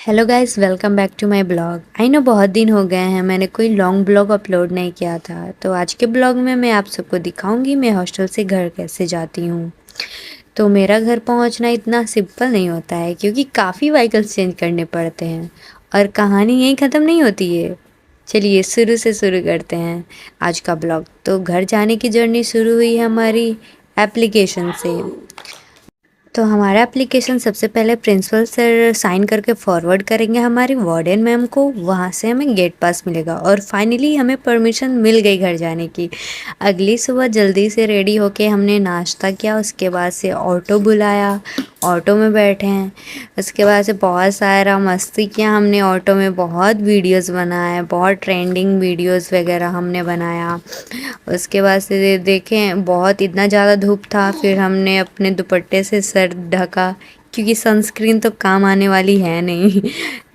Hello guys, welcome back to my blog. I know बहुत दिन हो गए हैं, मैंने कोई लॉन्ग ब्लॉग अपलोड नहीं किया था। तो आज के ब्लॉग में मैं आप सबको दिखाऊंगी मैं हॉस्टल से घर कैसे जाती हूँ। तो मेरा घर पहुँचना इतना सिंपल नहीं होता है क्योंकि काफ़ी व्हीकल्स चेंज करने पड़ते हैं और कहानी यहीं ख़त्म नहीं होती है। चलिए शुरू से शुरू करते हैं आज का ब्लॉग। तो घर जाने की जर्नी शुरू हुई हमारी एप्लीकेशन से। तो हमारा एप्लीकेशन सबसे पहले प्रिंसिपल सर साइन करके फॉरवर्ड करेंगे हमारी वार्डन मैम को, वहाँ से हमें गेट पास मिलेगा और फाइनली हमें परमिशन मिल गई घर जाने की। अगली सुबह जल्दी से रेडी होके हमने नाश्ता किया, उसके बाद से ऑटो बुलाया, ऑटो में बैठे हैं। उसके बाद से बहुत सारा मस्ती किया हमने ऑटो में, बहुत वीडियोस बनाए, बहुत ट्रेंडिंग वीडियोस वगैरह हमने बनाया। उसके बाद से देखें बहुत इतना ज़्यादा धूप था, फिर हमने अपने दुपट्टे से सर ढका क्योंकि सनस्क्रीन तो काम आने वाली है नहीं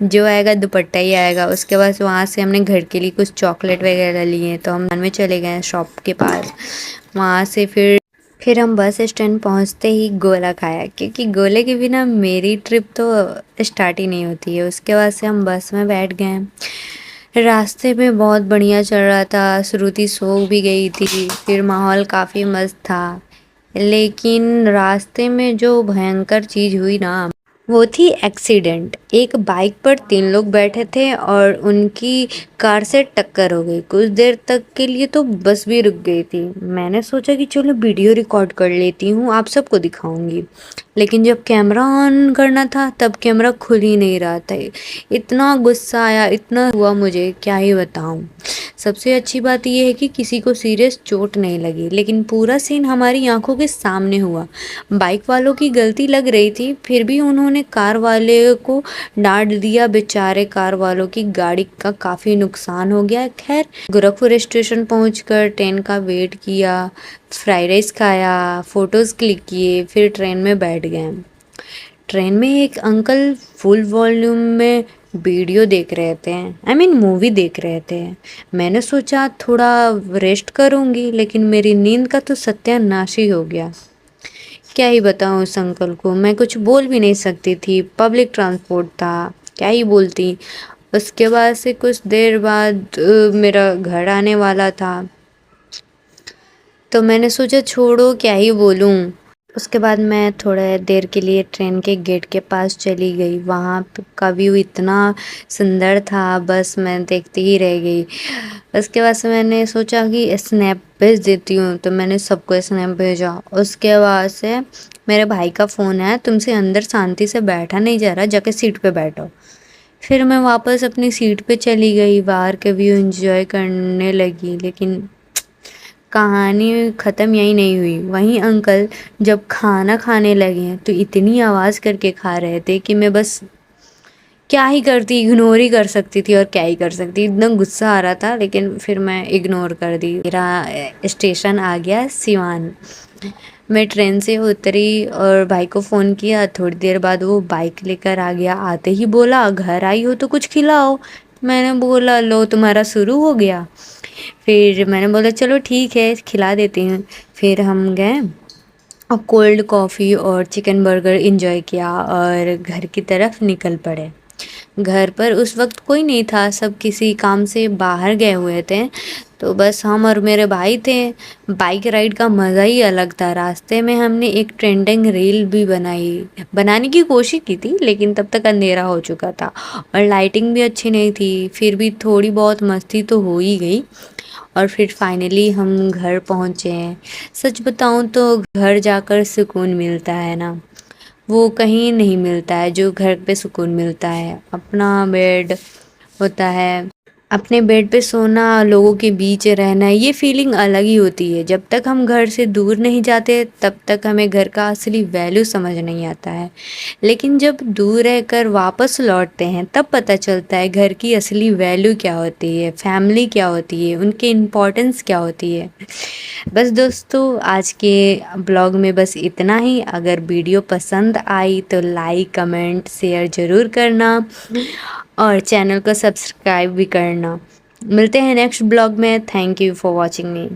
जो आएगा दुपट्टा ही आएगा। उसके बाद वहाँ से हमने घर के लिए कुछ चॉकलेट वगैरह लिए, तो हम में चले गए शॉप के पास। वहाँ से फिर हम बस स्टैंड पहुँचते ही गोला खाया क्योंकि गोले के बिना मेरी ट्रिप तो स्टार्ट ही नहीं होती है। उसके बाद से हम बस में बैठ गए। रास्ते में बहुत बढ़िया चल रहा था, श्रुति सो भी गई थी, फिर माहौल काफ़ी मस्त था। लेकिन रास्ते में जो भयंकर चीज़ हुई ना, वो थी एक्सीडेंट। एक बाइक पर 3 लोग बैठे थे और उनकी कार से टक्कर हो गई। कुछ देर तक के लिए तो बस भी रुक गई थी। मैंने सोचा कि चलो वीडियो रिकॉर्ड कर लेती हूँ, आप सबको दिखाऊंगी। लेकिन जब कैमरा ऑन करना था तब कैमरा खुल ही नहीं रहा था। इतना गुस्सा आया, इतना हुआ, मुझे क्या ही बताऊँ। सबसे अच्छी बात यह है कि किसी को सीरियस चोट नहीं लगी, लेकिन पूरा सीन हमारी आंखों के सामने हुआ। बाइक वालों की गलती लग रही थी, फिर भी उन्होंने कार वाले को डांट दिया। बेचारे कार वालों की गाड़ी का काफ़ी नुकसान हो गया। खैर, गोरखपुर स्टेशन पहुंचकर ट्रेन का वेट किया, फ्राइड राइस खाया, फोटोज़ क्लिक किए, फिर ट्रेन में बैठ गए। ट्रेन में एक अंकल फुल वॉल्यूम में वीडियो देख रहे थे, मूवी देख रहे थे। मैंने सोचा थोड़ा रेस्ट करूंगी, लेकिन मेरी नींद का तो सत्यानाश ही हो गया। क्या ही बताऊं उस अंकल को, मैं कुछ बोल भी नहीं सकती थी, पब्लिक ट्रांसपोर्ट था, क्या ही बोलती। उसके बाद से कुछ देर बाद मेरा घर आने वाला था, तो मैंने सोचा छोड़ो क्या ही बोलूं। उसके बाद मैं थोड़ा देर के लिए ट्रेन के गेट के पास चली गई। वहाँ का व्यू इतना सुंदर था, बस मैं देखती ही रह गई। उसके बाद से मैंने सोचा कि स्नैप भेज देती हूँ, तो मैंने सबको स्नैप भेजा। उसके बाद से मेरे भाई का फ़ोन आया, तुमसे अंदर शांति से बैठा नहीं जा रहा, जाके सीट पे बैठो। फिर मैं वापस अपनी सीट पे चली गई, बाहर के व्यू एंजॉय करने लगी। लेकिन कहानी ख़त्म यहीं नहीं हुई। वहीं अंकल जब खाना खाने लगे तो इतनी आवाज़ करके खा रहे थे कि मैं बस क्या ही करती, इग्नोर ही कर सकती थी। और क्या ही कर सकती, इतना गुस्सा आ रहा था, लेकिन फिर मैं इग्नोर कर दी। मेरा स्टेशन आ गया सिवान। मैं ट्रेन से उतरी और भाई को फ़ोन किया। थोड़ी देर बाद वो बाइक लेकर आ गया। आते ही बोला घर आई हो तो कुछ खिलाओ। मैंने बोला लो तुम्हारा शुरू हो गया। फिर मैंने बोला चलो ठीक है खिला देती हूँ। फिर हम गए और कोल्ड कॉफ़ी और चिकन बर्गर इंजॉय किया और घर की तरफ निकल पड़े। घर पर उस वक्त कोई नहीं था, सब किसी काम से बाहर गए हुए थे। तो बस हम और मेरे भाई थे। बाइक राइड का मज़ा ही अलग था। रास्ते में हमने एक ट्रेंडिंग रील भी बनाने की कोशिश की थी, लेकिन तब तक अंधेरा हो चुका था और लाइटिंग भी अच्छी नहीं थी। फिर भी थोड़ी बहुत मस्ती तो हो ही गई और फिर फाइनली हम घर पहुँचे हैं। सच बताऊँ तो घर जाकर सुकून मिलता है ना, वो कहीं नहीं मिलता है जो घर पे सुकून मिलता है। अपना बेड होता है, अपने बेड पे सोना, लोगों के बीच रहना, ये फीलिंग अलग ही होती है। जब तक हम घर से दूर नहीं जाते तब तक हमें घर का असली वैल्यू समझ नहीं आता है। लेकिन जब दूर रहकर वापस लौटते हैं तब पता चलता है घर की असली वैल्यू क्या होती है, फैमिली क्या होती है, उनकी इम्पोर्टेंस क्या होती है। बस दोस्तों, आज के ब्लॉग में बस इतना ही। अगर वीडियो पसंद आई तो लाइक, कमेंट, शेयर ज़रूर करना और चैनल को सब्सक्राइब भी करना। मिलते हैं नेक्स्ट ब्लॉग में। Thank you for watching me.